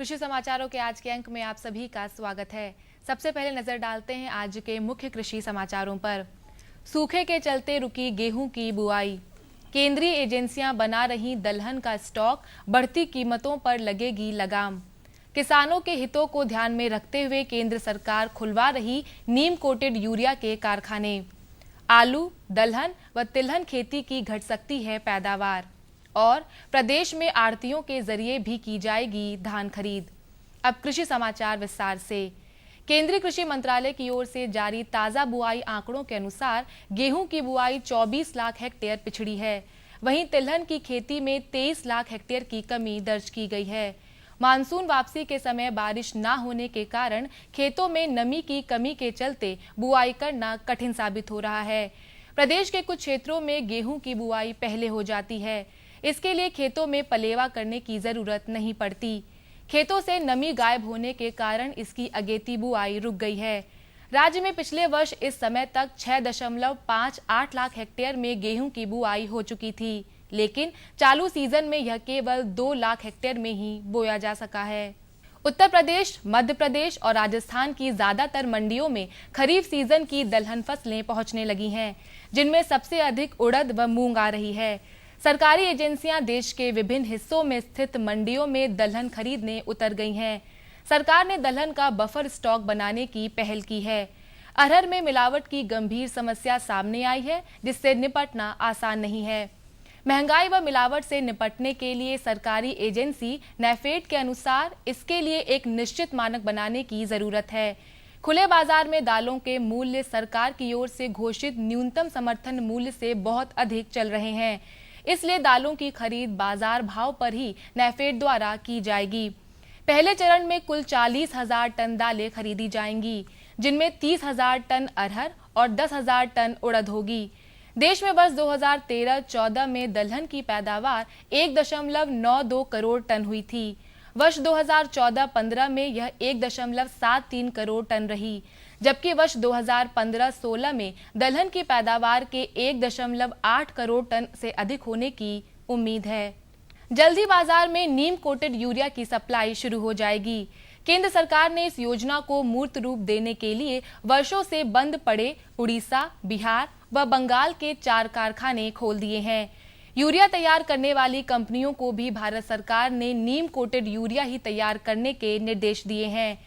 कृषि समाचारों के आज के अंक में आप सभी का स्वागत है। सबसे पहले नजर डालते हैं आज के मुख्य कृषि समाचारों पर। सूखे के चलते रुकी गेहूं की बुआई, केंद्रीय एजेंसियां बना रही दलहन का स्टॉक, बढ़ती कीमतों पर लगेगी लगाम। किसानों के हितों को ध्यान में रखते हुए केंद्र सरकार खुलवा रही नीम कोटेड यूरिया के कारखाने। आलू, दलहन व तिलहन खेती की घट सकती है पैदावार। और प्रदेश में आढ़तियों के जरिए भी की जाएगी धान खरीद। अब कृषि समाचार विस्तार से। केंद्रीय कृषि मंत्रालय की ओर से जारी ताजा बुआई आंकड़ों के अनुसार गेहूं की बुआई 24 लाख हेक्टेयर पिछड़ी है। वहीं तिलहन की खेती में 23 लाख हेक्टेयर की कमी दर्ज की गई है। मानसून वापसी के समय बारिश न होने के कारण खेतों में नमी की कमी के चलते बुआई करना कठिन साबित हो रहा है। प्रदेश के कुछ क्षेत्रों में गेहूं की बुआई पहले हो जाती है। इसके लिए खेतों में पलेवा करने की जरूरत नहीं पड़ती। खेतों से नमी गायब होने के कारण इसकी अगेती बुआई रुक गई है। राज्य में पिछले वर्ष इस समय तक 6.58 लाख हेक्टेयर में गेहूं की बुआई हो चुकी थी, लेकिन चालू सीजन में यह केवल 2 लाख हेक्टेयर में ही बोया जा सका है। उत्तर प्रदेश, मध्य प्रदेश और राजस्थान की ज्यादातर मंडियों में खरीफ सीजन की दलहन फसलें पहुंचने लगी हैं, जिनमें सबसे अधिक उड़द व मूंग आ रही है। सरकारी एजेंसियां देश के विभिन्न हिस्सों में स्थित मंडियों में दलहन खरीदने उतर गई हैं। सरकार ने दलहन का बफर स्टॉक बनाने की पहल की है। अरहर में मिलावट की गंभीर समस्या सामने आई है, जिससे निपटना आसान नहीं है। महंगाई व मिलावट से निपटने के लिए सरकारी एजेंसी नैफेड के अनुसार इसके लिए एक निश्चित मानक बनाने की जरूरत है। खुले बाजार में दालों के मूल्य सरकार की ओर से घोषित न्यूनतम समर्थन मूल्य से बहुत अधिक चल रहे हैं। इसलिए दालों की खरीद बाजार भाव पर ही नैफेड द्वारा की जाएगी। पहले चरण में कुल 40,000 टन दालें खरीदी जाएंगी, जिनमें 30,000 टन अरहर और 10,000 टन उड़द होगी। देश में वर्ष 2013-14 में दलहन की पैदावार 1.92 करोड़ टन हुई थी। वर्ष 2014-15 में यह 1.73 करोड़ टन रही, जबकि वर्ष 2015-16 में दलहन की पैदावार के 1.8 करोड़ टन से अधिक होने की उम्मीद है। जल्द ही बाजार में नीम कोटेड यूरिया की सप्लाई शुरू हो जाएगी। केंद्र सरकार ने इस योजना को मूर्त रूप देने के लिए वर्षों से बंद पड़े उड़ीसा, बिहार व बंगाल के 4 कारखाने खोल दिए हैं। यूरिया तैयार करने वाली कंपनियों को भी भारत सरकार ने नीम कोटेड यूरिया ही तैयार करने के निर्देश दिए हैं।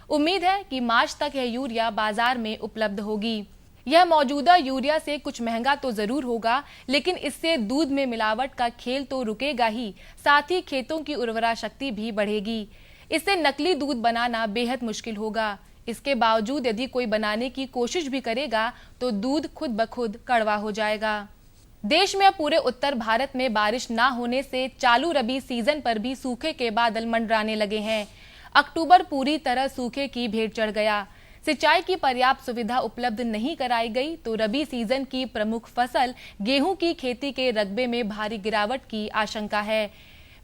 उम्मीद है कि मार्च तक यह यूरिया बाजार में उपलब्ध होगी। यह मौजूदा यूरिया से कुछ महंगा तो जरूर होगा, लेकिन इससे दूध में मिलावट का खेल तो रुकेगा ही, साथ ही खेतों की उर्वरा शक्ति भी बढ़ेगी। इससे नकली दूध बनाना बेहद मुश्किल होगा। इसके बावजूद यदि कोई बनाने की कोशिश भी करेगा तो दूध खुद ब खुद कड़वा हो जाएगा। देश में अब पूरे उत्तर भारत में बारिश न होने से चालू रबी सीजन पर भी सूखे के बादल मंडराने लगे हैं। अक्टूबर पूरी तरह सूखे की भेंट चढ़ गया। सिंचाई की पर्याप्त सुविधा उपलब्ध नहीं कराई गई तो रबी सीजन की प्रमुख फसल गेहूं की खेती के रकबे में भारी गिरावट की आशंका है।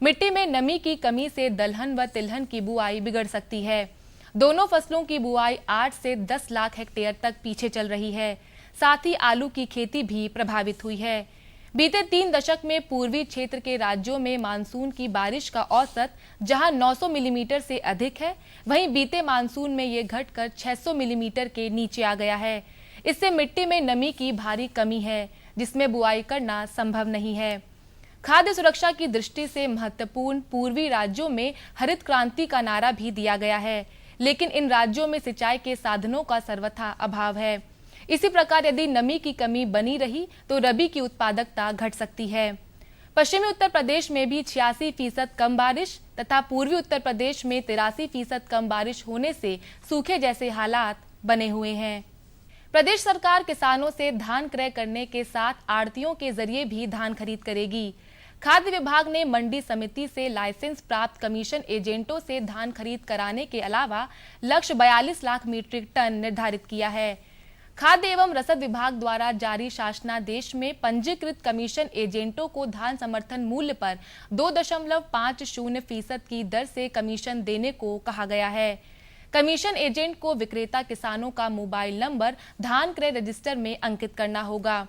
मिट्टी में नमी की कमी से दलहन व तिलहन की बुआई बिगड़ सकती है। दोनों फसलों की बुआई 8 से 10 लाख हेक्टेयर तक पीछे चल रही है। साथ ही आलू की खेती भी प्रभावित हुई है। बीते 3 दशक में पूर्वी क्षेत्र के राज्यों में मानसून की बारिश का औसत जहां 900 मिलीमीटर से अधिक है, वहीं बीते मानसून में ये घटकर 600 मिलीमीटर के नीचे आ गया है। इससे मिट्टी में नमी की भारी कमी है, जिसमें बुआई करना संभव नहीं है। खाद्य सुरक्षा की दृष्टि से महत्वपूर्ण पूर्वी राज्यों में हरित क्रांति का नारा भी दिया गया है, लेकिन इन राज्यों में सिंचाई के साधनों का सर्वथा अभाव है। इसी प्रकार यदि नमी की कमी बनी रही तो रबी की उत्पादकता घट सकती है। पश्चिमी उत्तर प्रदेश में भी 86% कम बारिश तथा पूर्वी उत्तर प्रदेश में 83% कम बारिश होने से सूखे जैसे हालात बने हुए हैं। प्रदेश सरकार किसानों से धान क्रय करने के साथ आढ़तियों के जरिए भी धान खरीद करेगी। खाद्य विभाग ने मंडी समिति से लाइसेंस प्राप्त कमीशन एजेंटों से धान खरीद कराने के अलावा लक्ष्य 42 लाख मीट्रिक टन निर्धारित किया है। खाद्य एवं रसद विभाग द्वारा जारी शासनादेश में पंजीकृत कमीशन एजेंटों को धान समर्थन मूल्य पर 2.50% की दर से कमीशन देने को कहा गया है। कमीशन एजेंट को विक्रेता किसानों का मोबाइल नंबर धान क्रय रजिस्टर में अंकित करना होगा।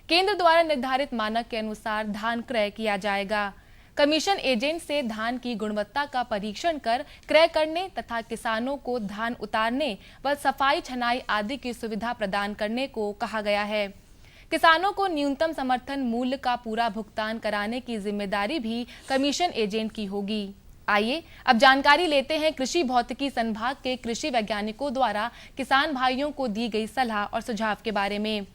केंद्र द्वारा निर्धारित मानक के अनुसार धान क्रय किया जाएगा। कमीशन एजेंट से धान की गुणवत्ता का परीक्षण कर क्रय करने तथा किसानों को धान उतारने व सफाई छनाई आदि की सुविधा प्रदान करने को कहा गया है। किसानों को न्यूनतम समर्थन मूल्य का पूरा भुगतान कराने की जिम्मेदारी भी कमीशन एजेंट की होगी। आइए अब जानकारी लेते हैं कृषि भौतिकी संभाग के कृषि वैज्ञानिकों द्वारा किसान भाइयों को दी गई सलाह और सुझाव के बारे में।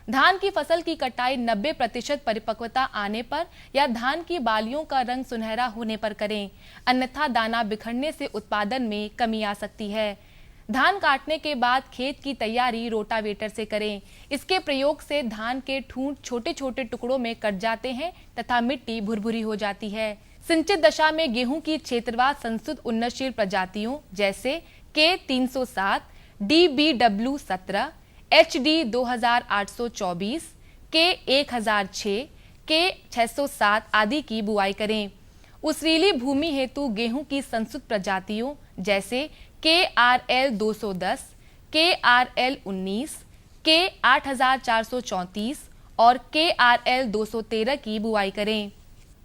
धान की फसल की कटाई 90% परिपक्वता आने पर या धान की बालियों का रंग सुनहरा होने पर करें, अन्यथा दाना बिखरने से उत्पादन में कमी आ सकती है। धान काटने के बाद खेत की तैयारी रोटावेटर से करें। इसके प्रयोग से धान के ठूंठ छोटे छोटे टुकड़ों में कट जाते हैं तथा मिट्टी भुरभुरी हो जाती है। सिंचित दशा में गेहूं की क्षेत्रवार संशुद्ध उन्नतशील प्रजातियों जैसे K307, DBW17, HD 2824, K1006, K607 आदि की बुआई करें। उसरीली भूमि हेतु गेहूं की संशुद्ध प्रजातियों जैसे KRL 210, KRL 19, K8434 और KRL 213 की बुआई करें।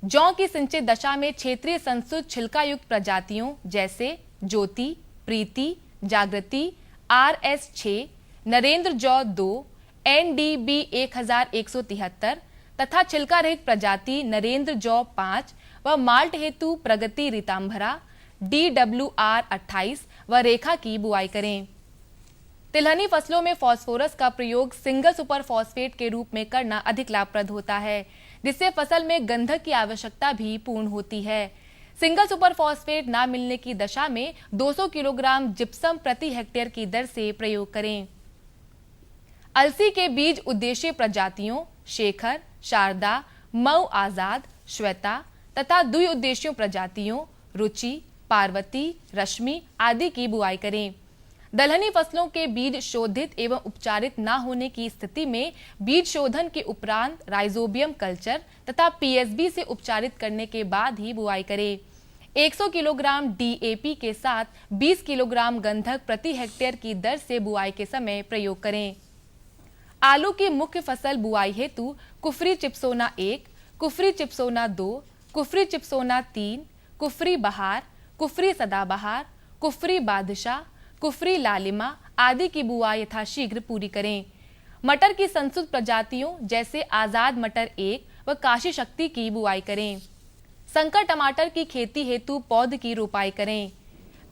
जौ की सिंचित दशा में क्षेत्रीय संशुद्ध छिलका युक्त प्रजातियों जैसे ज्योति, प्रीति, जागृति, RS6, नरेंद्र जौ 2, NDB 1173 तथा छिलका रहित प्रजाति नरेंद्र जौ 5 व माल्ट हेतु प्रगति रीतांभरा DWR 28 व रेखा की बुआई करें। तिलहनी फसलों में फास्फोरस का प्रयोग सिंगल सुपर फॉस्फेट के रूप में करना अधिक लाभप्रद होता है, जिससे फसल में गंधक की आवश्यकता भी पूर्ण होती है। सिंगल सुपर फॉस्फेट न मिलने की दशा में 200 किलोग्राम जिप्सम प्रति हेक्टेयर की दर से प्रयोग करें। अलसी के बीज उद्देश्य प्रजातियों शेखर, शारदा, मऊ आजाद, श्वेता तथा द्विउद्देश्यों प्रजातियों रुचि, पार्वती, रश्मि आदि की बुआई करें। दलहनी फसलों के बीज शोधित एवं उपचारित न होने की स्थिति में बीज शोधन के उपरांत राइजोबियम कल्चर तथा पीएसबी से उपचारित करने के बाद ही बुआई करें। 100 किलोग्राम डीएपी के साथ 20 किलोग्राम गंधक प्रति हेक्टेयर की दर से बुआई के समय प्रयोग करें। आलू की मुख्य फसल बुआई हेतु कुफरी चिप्सोना 1, कुफरी चिप्सोना 2, कुफरी चिप्सोना 3, कुफरी बहार, कुफरी सदाबहार, कुफरी बादशाह, कुफरी लालिमा आदि की बुआई यथाशीघ्र पूरी करें। मटर की संशुद्ध प्रजातियों जैसे आजाद मटर 1 व काशी शक्ति की बुआई करें। संकर टमाटर की खेती हेतु पौध की रोपाई करें।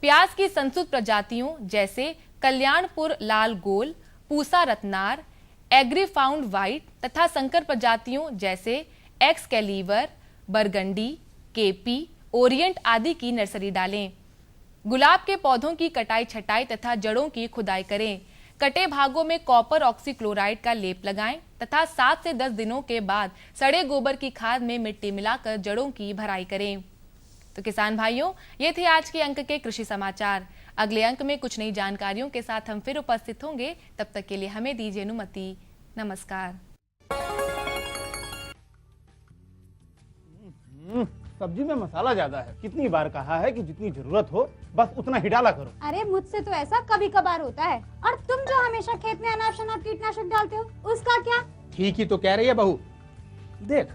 प्याज की संशुद्ध प्रजातियों जैसे कल्याणपुर लाल गोल, पूसा रत्नार, एग्री फाउंड व्हाइट तथा संकर प्रजातियों जैसे एक्स कैलीवर, बरगंडी, केपी, ओरिएंट आदि की नर्सरी डालें। गुलाब के पौधों की कटाई छटाई तथा जड़ों की खुदाई करें। कटे भागों में कॉपर ऑक्सीक्लोराइड का लेप लगाएं तथा 7 से 10 दिनों के बाद सड़े गोबर की खाद में मिट्टी मिलाकर जड़ों की भराई करें। तो किसान भाइयों, ये थे आज के अंक के कृषि समाचार। अगले अंक में कुछ नई जानकारियों के साथ हम फिर उपस्थित होंगे। तब तक के लिए हमें दीजिए अनुमति। नमस्कार। सब्जी में मसाला ज्यादा है। कितनी बार कहा है कि जितनी जरूरत हो बस उतना ही डाला करो। अरे मुझसे तो ऐसा कभी कभार होता है। और तुम जो हमेशा खेत में अनाप शनाप कीटनाशक डालते हो उसका क्या? ठीक ही तो कह रही है बहू। देख,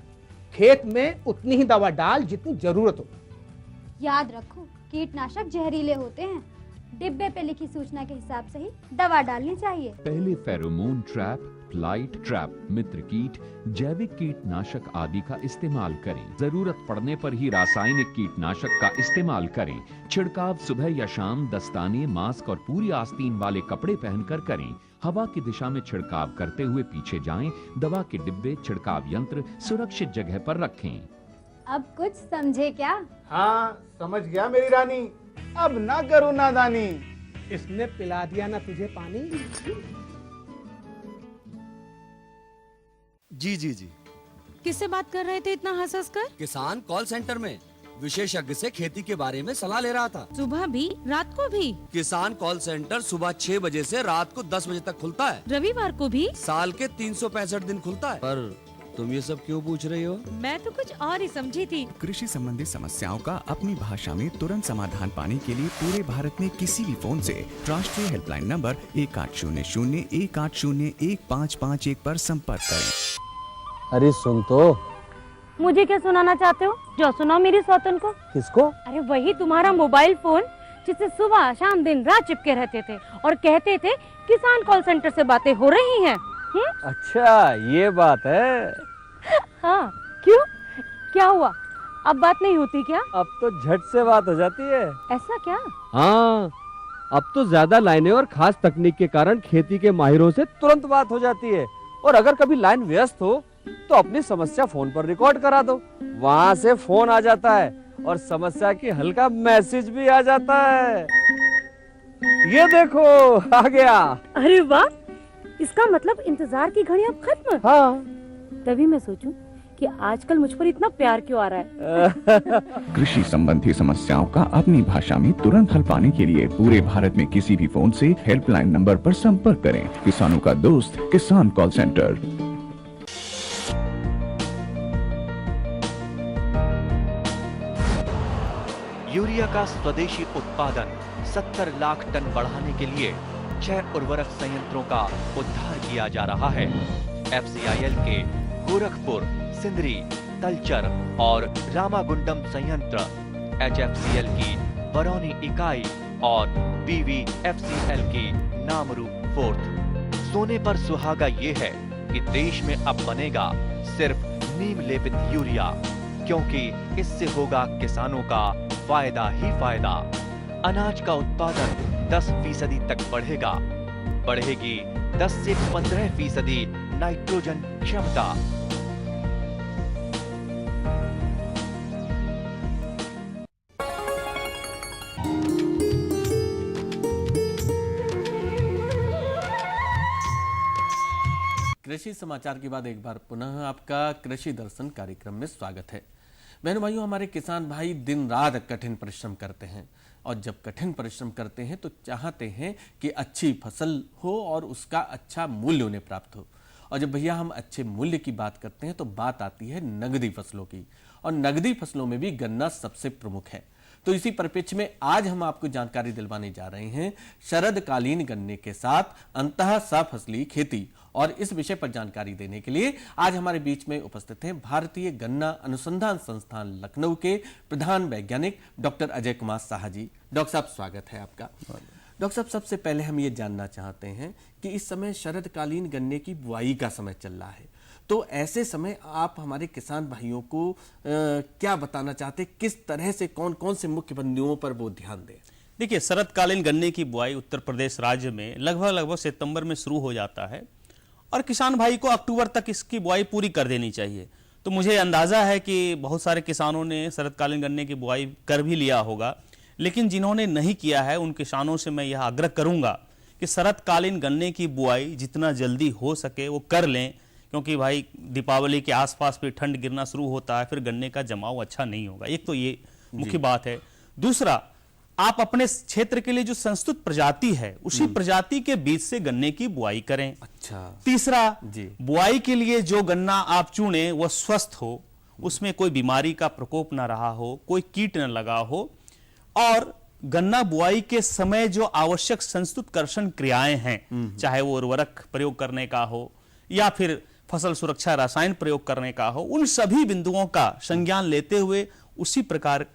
खेत में उतनी ही दवा डाल जितनी जरूरत हो। याद रखो, कीटनाशक जहरीले होते हैं। डिब्बे पे लिखी सूचना के हिसाब से ही दवा डालनी चाहिए। पहले फेरोमोन ट्रैप, फ्लाइट ट्रैप, मित्र कीट, जैविक कीटनाशक आदि का इस्तेमाल करें। जरूरत पड़ने पर ही रासायनिक कीटनाशक का इस्तेमाल करें। छिड़काव सुबह या शाम दस्ताने, मास्क और पूरी आस्तीन वाले कपड़े पहनकर करें। हवा की दिशा में छिड़काव करते हुए पीछे जाएं। दवा के डिब्बे, छिड़काव यंत्र सुरक्षित जगह पर रखें। अब कुछ समझे क्या? हाँ, समझ गया मेरी रानी। अब ना करो नादानी। इसने पिला दिया ना तुझे पानी। जी जी जी। किससे बात कर रहे थे इतना हंस हंस कर? किसान कॉल सेंटर में विशेषज्ञ से खेती के बारे में सलाह ले रहा था। सुबह भी, रात को भी? किसान कॉल सेंटर सुबह 6 बजे से रात को 10 बजे तक खुलता है। रविवार को भी? साल के 365 दिन खुलता है। पर तुम ये सब क्यों पूछ रही हो? मैं तो कुछ और ही समझी थी। कृषि संबंधी समस्याओं का अपनी भाषा में तुरंत समाधान पाने के लिए पूरे भारत में किसी भी फोन से राष्ट्रीय हेल्पलाइन नंबर 1800-180-1551 पर संपर्क करें। अरे सुन तो, मुझे क्या सुनाना चाहते हो? जो सुनाओ मेरी सौतन को। किसको? अरे वही तुम्हारा मोबाइल फोन जिससे सुबह शाम दिन रात चिपके रहते थे और कहते थे किसान कॉल सेंटर से बातें हो रही हैं। अच्छा ये बात है। हाँ, क्यों? क्या हुआ? अब बात नहीं होती क्या? अब तो झट से बात हो जाती है। ऐसा क्या? हाँ, अब तो ज्यादा लाइनें और खास तकनीक के कारण खेती के माहिरों से तुरंत बात हो जाती है। और अगर कभी लाइन व्यस्त हो तो अपनी समस्या फोन पर रिकॉर्ड करा दो, वहाँ से फोन आ जाता है और समस्या की हल का मैसेज भी आ जाता है। ये देखो आ गया। अरे वाह, इसका मतलब इंतजार की घड़ी अब खत्म। हाँ, तभी मैं सोचूं कि आजकल मुझ पर इतना प्यार क्यों आ रहा है। कृषि संबंधी समस्याओं का अपनी भाषा में तुरंत हल पाने के लिए पूरे भारत में किसी भी फोन से हेल्पलाइन नंबर पर संपर्क करें। किसानों का दोस्त किसान कॉल सेंटर। यूरिया का स्वदेशी उत्पादन 70 लाख टन बढ़ाने के लिए 6 उर्वरक संयंत्रों का उद्धार किया जा रहा है। FCIL के गोरखपुर, सिंदरी, तलचर और रामागुंडम संयंत्र, HFCL की बरौनी इकाई और BVFCL की नामरू फोर्थ। सोने पर सुहागा ये है कि देश में अब बनेगा सिर्फ नीम लेपित यूरिया, क्योंकि इससे होगा किसानों का फायदा ही फायदा। अनाज का उत्पादन 10% तक बढ़ेगा। बढ़ेगी 10 से 15% नाइट्रोजन क्षमता। कृषि समाचार के बाद एक बार पुनः आपका कृषि दर्शन कार्यक्रम में स्वागत है। बहनों भाइयों, हमारे किसान भाई दिन रात कठिन परिश्रम करते हैं और जब कठिन परिश्रम करते हैं तो चाहते हैं कि अच्छी फसल हो और उसका अच्छा मूल्य उन्हें प्राप्त हो। और जब भैया हम अच्छे मूल्य की बात करते हैं तो बात आती है नगदी फसलों की, और नगदी फसलों में भी गन्ना सबसे प्रमुख है। तो इसी परिप्रेक्ष्य में आज हम आपको जानकारी दिलवाने जा रहे हैं शरदकालीन गन्ने के साथ अंतः सफसली खेती। और इस विषय पर जानकारी देने के लिए आज हमारे बीच में उपस्थित हैं भारतीय गन्ना अनुसंधान संस्थान लखनऊ के प्रधान वैज्ञानिक डॉक्टर अजय कुमार साहा जी। डॉक्टर साहब, स्वागत है आपका। डॉक्टर साहब, सबसे पहले हम ये जानना चाहते हैं कि इस समय शरदकालीन गन्ने की बुआई का समय चल रहा है, तो ऐसे समय आप हमारे किसान भाइयों को क्या बताना चाहते हैं, किस तरह से कौन कौन से मुख्य बिंदुओं पर वो ध्यान दें? देखिए, शरदकालीन गन्ने की बुआई उत्तर प्रदेश राज्य में लगभग सितंबर में शुरू हो जाता है और किसान भाई को अक्टूबर तक इसकी बुआई पूरी कर देनी चाहिए। तो मुझे अंदाजा है कि बहुत सारे किसानों ने शरदकालीन गन्ने की बुआई कर भी लिया होगा, लेकिन जिन्होंने नहीं किया है उन किसानों से मैं यह आग्रह करूंगा कि शरदकालीन गन्ने की बुआई जितना जल्दी हो सके वो कर लें, क्योंकि भाई दीपावली के आसपास भी ठंड गिरना शुरू होता है, फिर गन्ने का जमाव अच्छा नहीं होगा। एक तो ये मुख्य बात है। दूसरा, आप अपने क्षेत्र के लिए जो संस्तुत प्रजाति है उसी प्रजाति के बीज से गन्ने की बुआई करें। अच्छा। तीसरा, बुआई के लिए जो गन्ना आप चुने वह स्वस्थ हो, उसमें कोई बीमारी का प्रकोप ना रहा हो, कोई कीट न लगा हो, और गन्ना बुआई के समय जो आवश्यक संस्तुत कर्षण क्रियाएं हैं, चाहे वो उर्वरक प्रयोग करने का हो या फिर फसल सुरक्षा रसायन प्रयोग करने का हो, उन सभी बिंदुओं का संज्ञान लेते हुए उसी प्रकार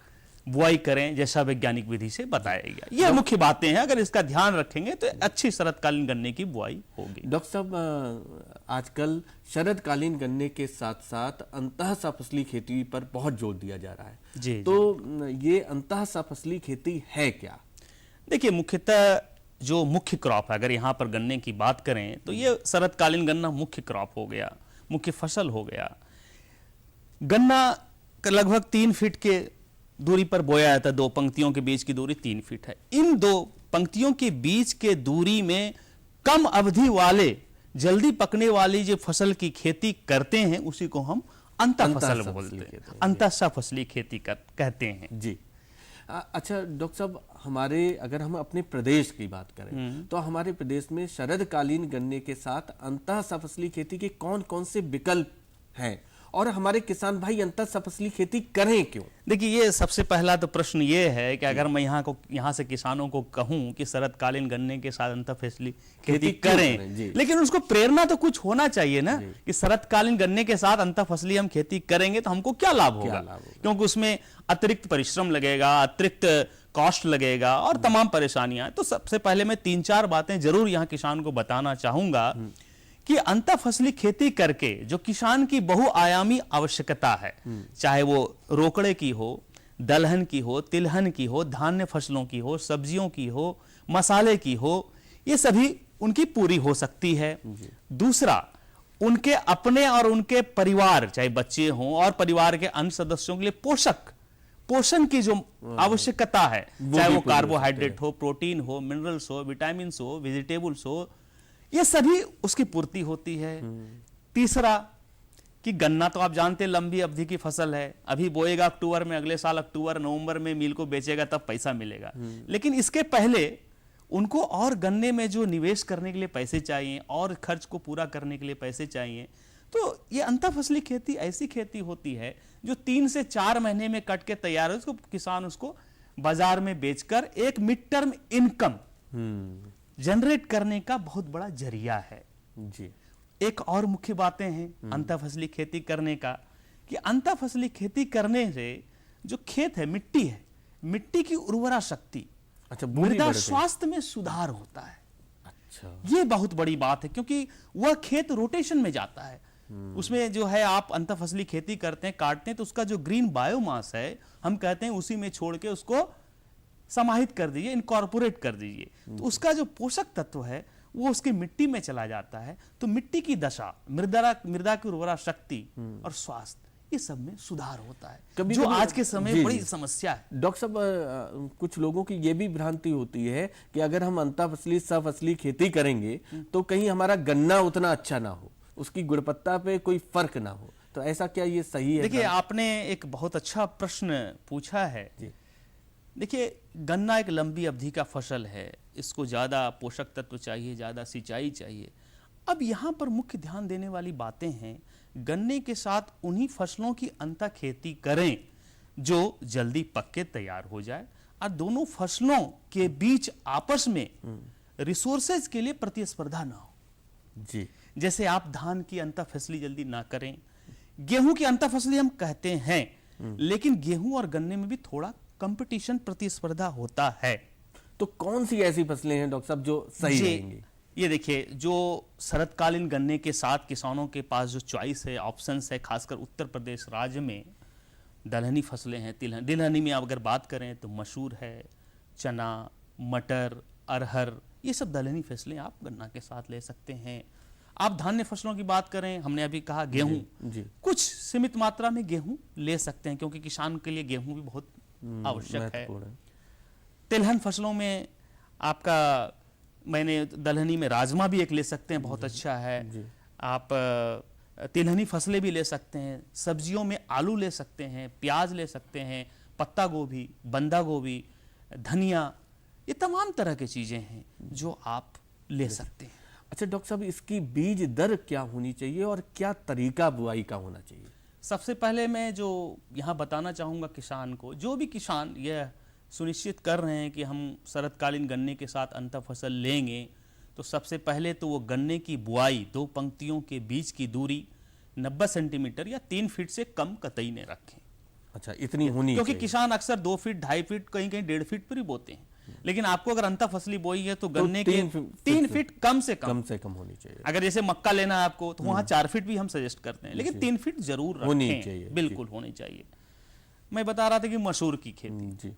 बुआई करें जैसा वैज्ञानिक विधि से बताया गया। ये मुख्य बातें हैं, अगर इसका ध्यान रखेंगे तो अच्छी शरदकालीन गन्ने की बुआई होगी। डॉक्टर साहब, आजकल शरदकालीन गन्ने के साथ साथ अंतः सफसली खेती पर बहुत जोर दिया जा रहा है जी। तो ये अंतः सफसली खेती है क्या? देखिए, मुख्यतः जो मुख्य क्रॉप है, अगर यहाँ पर गन्ने की बात करें तो ये शरदकालीन गन्ना मुख्य क्रॉप हो गया, मुख्य फसल हो गया। गन्ना लगभग 3 फीट के दूरी पर बोया जाता है, 2 पंक्तियों के बीच की दूरी 3 फीट है। इन 2 पंक्तियों के बीच के दूरी में कम अवधि वाले जल्दी पकने वाली जो फसल की खेती करते हैं उसी को हम अंतः फसल बोलते हैं, अंतः सफसली खेती कहते हैं जी। अच्छा डॉक्टर साहब, अगर हम अपने प्रदेश की बात करें तो हमारे प्रदेश में शरदकालीन गन्ने के साथ अंतः सफसली खेती के कौन कौन से विकल्प हैं और हमारे किसान भाई अंतर फसली खेती करें क्यों? देखिए, ये सबसे पहला तो प्रश्न ये है कि अगर मैं यहाँ से किसानों को कहूं कि शरतकालीन गन्ने के साथ अंतर फसली खेती करें, लेकिन उसको प्रेरणा तो कुछ होना चाहिए ना कि शरतकालीन गन्ने के साथ अंतर फसली हम खेती करेंगे तो हमको क्या लाभ होगा, क्योंकि उसमें अतिरिक्त परिश्रम लगेगा, अतिरिक्त कॉस्ट लगेगा और तमाम परेशानियां। तो सबसे पहले मैं 3-4 बातें जरूर यहाँ किसान को बताना चाहूंगा कि अंतर फसली खेती करके जो किसान की बहुआयामी आवश्यकता है, चाहे वो रोकड़े की हो, दलहन की हो, तिलहन की हो, धान्य फसलों की हो, सब्जियों की हो, मसाले की हो, ये सभी उनकी पूरी हो सकती है। दूसरा, उनके अपने और उनके परिवार, चाहे बच्चे हों और परिवार के अन्य सदस्यों के लिए पोषण की जो आवश्यकता है, चाहे वो कार्बोहाइड्रेट हो, प्रोटीन हो, मिनरल्स हो, विटामिन्स हो, वेजिटेबल्स हो, ये सभी उसकी पूर्ति होती है। तीसरा, कि गन्ना तो आप जानते हैं लंबी अवधि की फसल है, अभी बोएगा अक्टूबर में, अगले साल अक्टूबर नवंबर में मिल को बेचेगा तब पैसा मिलेगा, लेकिन इसके पहले उनको और गन्ने में जो निवेश करने के लिए पैसे चाहिए और खर्च को पूरा करने के लिए पैसे चाहिए। तो ये अंतर फसली खेती ऐसी खेती होती है जो 3 से 4 महीने में कट के तैयार है, उसको किसान उसको बाजार में बेचकर एक मिड टर्म इनकम जनरेट करने का बहुत बड़ा जरिया है जी। एक और मुख्य बातें हैं अंतर फसली खेती करने का, कि अंतर फसली खेती करने से जो खेत है, मिट्टी की उर्वरा शक्ति, मृदा स्वास्थ्य में सुधार होता है। अच्छा, ये बहुत बड़ी बात है, क्योंकि वह खेत रोटेशन में जाता है। उसमें जो है आप अंतर फसली खेती करते हैं, काटते हैं, तो उसका जो ग्रीन बायोमास है, हम कहते हैं उसी में छोड़ के उसको समाहित कर दीजिए, इनकॉर्पोरेट कर दीजिए, तो उसका जो पोषक तत्व है वो उसकी मिट्टी में चला जाता है। तो मिट्टी की दशा, मृदा की उर्वरा शक्ति और स्वास्थ्य, ये सब में सुधार होता है, जो आज के समय बड़ी समस्या है। डॉक्टर साहब, कुछ लोगों की ये भी भ्रांति होती है कि अगर हम अंतर फसली सफसली खेती करेंगे तो कहीं हमारा गन्ना उतना अच्छा ना हो, उसकी गुणवत्ता पे कोई फर्क ना हो, तो ऐसा क्या ये सही है? देखिए, आपने एक बहुत अच्छा प्रश्न पूछा है जी। देखिए, गन्ना एक लंबी अवधि का फसल है, इसको ज़्यादा पोषक तत्व चाहिए, ज़्यादा सिंचाई चाहिए। अब यहाँ पर मुख्य ध्यान देने वाली बातें हैं, गन्ने के साथ उन्हीं फसलों की अंतर खेती करें जो जल्दी पक के तैयार हो जाए और दोनों फसलों के बीच आपस में रिसोर्सेज के लिए प्रतिस्पर्धा ना हो जी। जैसे आप धान की अंतर फसली जल्दी ना करें, गेहूं की अंतर फसली हम कहते हैं, लेकिन गेहूं और गन्ने में भी थोड़ा कंपटीशन, प्रतिस्पर्धा होता है। तो कौन सी ऐसी फसलें हैं डॉक्टर साहब जो सही रहेंगी? ये देखिए, जो शरतकालीन गन्ने के साथ किसानों के पास जो चॉइस है, ऑप्शंस है, खासकर उत्तर प्रदेश राज्य में दलहनी फसलें हैं। तिलहनी में अगर बात करें तो मसूर है, चना, मटर, अरहर, ये सब दलहनी फसलें आप गन्ना के साथ ले सकते हैं। आप धान्य फसलों की बात करें, हमने अभी कहा गेहूं जी। कुछ सीमित मात्रा में गेहूं ले सकते हैं, क्योंकि किसान के लिए गेहूं भी बहुत आवश्यक है। तिलहन फसलों में आपका, मैंने दलहनी में राजमा भी एक ले सकते हैं, बहुत अच्छा है। आप तिलहनी फसलें भी ले सकते हैं। सब्जियों में आलू ले सकते हैं, प्याज ले सकते हैं, पत्ता गोभी, बंदा गोभी, धनिया, ये तमाम तरह की चीजें हैं जो आप ले सकते हैं। अच्छा डॉक्टर साहब, इसकी बीज दर क्या होनी चाहिए और क्या तरीका बुआई का होना चाहिए? सबसे पहले मैं जो यहाँ बताना चाहूँगा किसान को, जो भी किसान यह सुनिश्चित कर रहे हैं कि हम शरतकालीन गन्ने के साथ अंतर फसल लेंगे, तो सबसे पहले तो वो गन्ने की बुआई 2 पंक्तियों के बीच की दूरी 90 सेंटीमीटर या 3 फीट से कम कतई न रखें। अच्छा, इतनी होनी क्योंकि किसान अक्सर 2 फीट, 2.5 फीट, कहीं कहीं 1.5 फीट पर ही बोते हैं, लेकिन आपको अगर अंतर फसली बोई है तो गन्ने के 3 फीट कम से कम होनी चाहिए। अगर जैसे मक्का लेना है आपको तो वहां 4 फीट भी हम सजेस्ट करते हैं, लेकिन 3 फीट जरूर होनी रखें, चाहिए, बिल्कुल होनी चाहिए। मैं बता रहा था कि मसूर की खेती,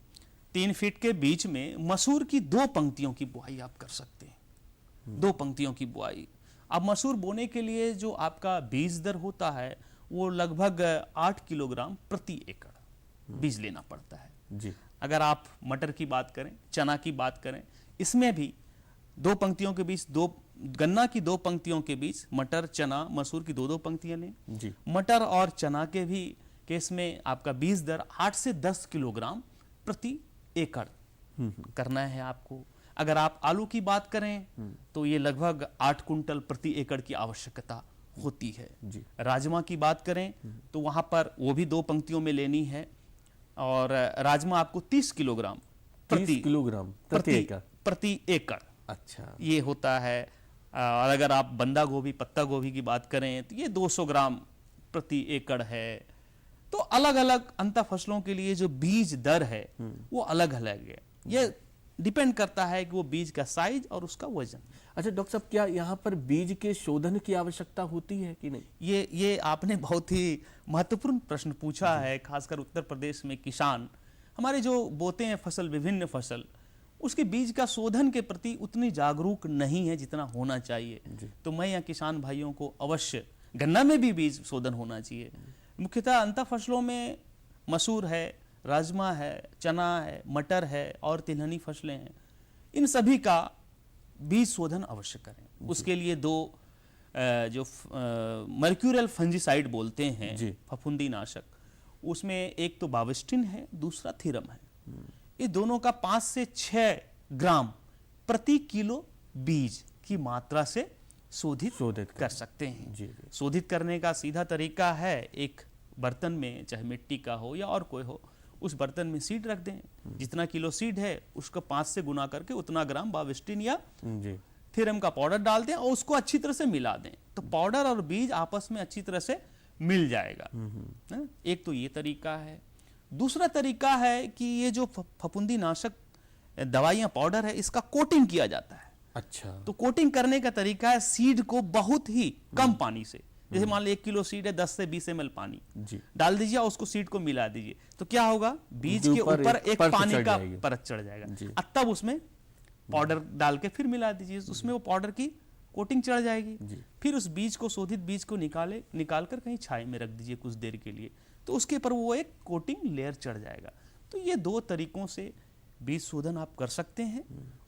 3 फीट के बीच में मसूर की 2 पंक्तियों की बुआई आप कर सकते हैं। 2 पंक्तियों की बुआई। अब मसूर बोने के लिए जो आपका बीज दर होता है वो लगभग 8 किलोग्राम प्रति एकड़ बीज लेना पड़ता है जी। अगर आप मटर की बात करें, चना की बात करें, इसमें भी 2 पंक्तियों के बीच, गन्ना की 2 पंक्तियों के बीच मटर, चना, मसूर की 2-2 पंक्तियां लें जी। मटर और चना के भी केस में आपका बीज दर 8 से 10 किलोग्राम प्रति एकड़ करना है आपको। अगर आप आलू की बात करें तो ये लगभग 8 कुंटल प्रति एकड़ की आवश्यकता होती है। जी। राजमा की बात करें तो वहां पर वो भी 2 पंक्तियों में लेनी है, और राजमा आपको 30 किलोग्राम 30 किलोग्राम प्रति एकड़ अच्छा, ये होता है। और अगर आप बंदा गोभी, पत्ता गोभी की बात करें तो ये 200 ग्राम प्रति एकड़ है। तो अलग अलग अंतर फसलों के लिए जो बीज दर है वो अलग अलग है। ये डिपेंड करता है कि वो बीज का साइज और उसका वजन। अच्छा डॉक्टर साहब, क्या यहाँ पर बीज के शोधन की आवश्यकता होती है कि नहीं? ये आपने बहुत ही महत्वपूर्ण प्रश्न पूछा है। खासकर उत्तर प्रदेश में किसान हमारे जो बोते हैं फसल, विभिन्न फसल, उसके बीज का शोधन के प्रति उतनी जागरूक नहीं है जितना होना चाहिए। तो मैं यहाँ किसान भाइयों को अवश्य, गन्ना में भी बीज शोधन होना चाहिए। मुख्यतः अंतर फसलों में मसूर है, राजमा है, चना है, मटर है और तिलहनी फसलें हैं, इन सभी का बीज शोधन अवश्य करें। उसके लिए 2 जो मर्क्यूरियल फंजीसाइड बोलते हैं, फफूंदी नाशक, उसमें एक तो बाविस्टिन है, दूसरा थीरम है। ये दोनों का 5 से 6 ग्राम प्रति किलो बीज की मात्रा से शोधित कर सकते हैं। शोधित करने का सीधा तरीका है, एक बर्तन में, चाहे मिट्टी का हो या और कोई हो, उस बर्तन में सीड रख दें। जितना किलो सीड है उसको 5 से गुना करके उतना ग्राम बाविस्टिन या थीरम का पाउडर डाल दें और उसको अच्छी तरह से मिला दें, तो पाउडर और बीज आपस में अच्छी तरह से मिल जाएगा। एक तो ये तरीका है। दूसरा तरीका है कि ये जो फफूंदी नाशक दवाइयाँ, पाउडर है, इसका कोटिंग किया जाता है। अच्छा, तो कोटिंग करने का तरीका है सीड को बहुत ही कम पानी से, जैसे मान लो 1 किलो सीड है, 10 से 20 ml पानी डाल दीजिए और उसको सीड को मिला दीजिए, तो क्या होगा, बीज के ऊपर एक पानी का परत चढ़ जाएगा। अब तब उसमें पाउडर डाल के फिर मिला दीजिए, उसमें वो पाउडर की कोटिंग चढ़ जाएगी। फिर उस बीज को, शोधित बीज को निकाल कर कहीं छाया में रख दीजिए कुछ देर के लिए, तो उसके ऊपर वो एक कोटिंग लेयर चढ़ जाएगा। तो ये 2 तरीकों से बीज शोधन आप कर सकते हैं,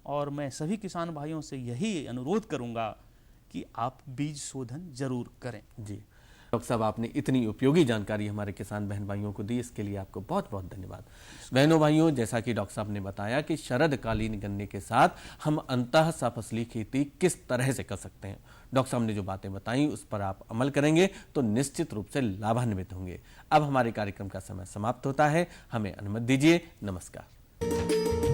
और मैं सभी किसान भाइयों से यही अनुरोध करूंगा कि आप बीज शोधन जरूर करें। जी डॉक्टर साहब, आपने इतनी उपयोगी जानकारी हमारे किसान बहन भाइयों को दी, इसके लिए आपको बहुत बहुत धन्यवाद। बहनों भाइयों, जैसा कि डॉक्टर साहब ने बताया कि शरदकालीन गन्ने के साथ हम अंतः सफसली खेती किस तरह से कर सकते हैं, डॉक्टर साहब ने जो बातें बताई उस पर आप अमल करेंगे तो निश्चित रूप से लाभान्वित होंगे। अब हमारे कार्यक्रम का समय समाप्त होता है, हमें अनुमति दीजिए। नमस्कार।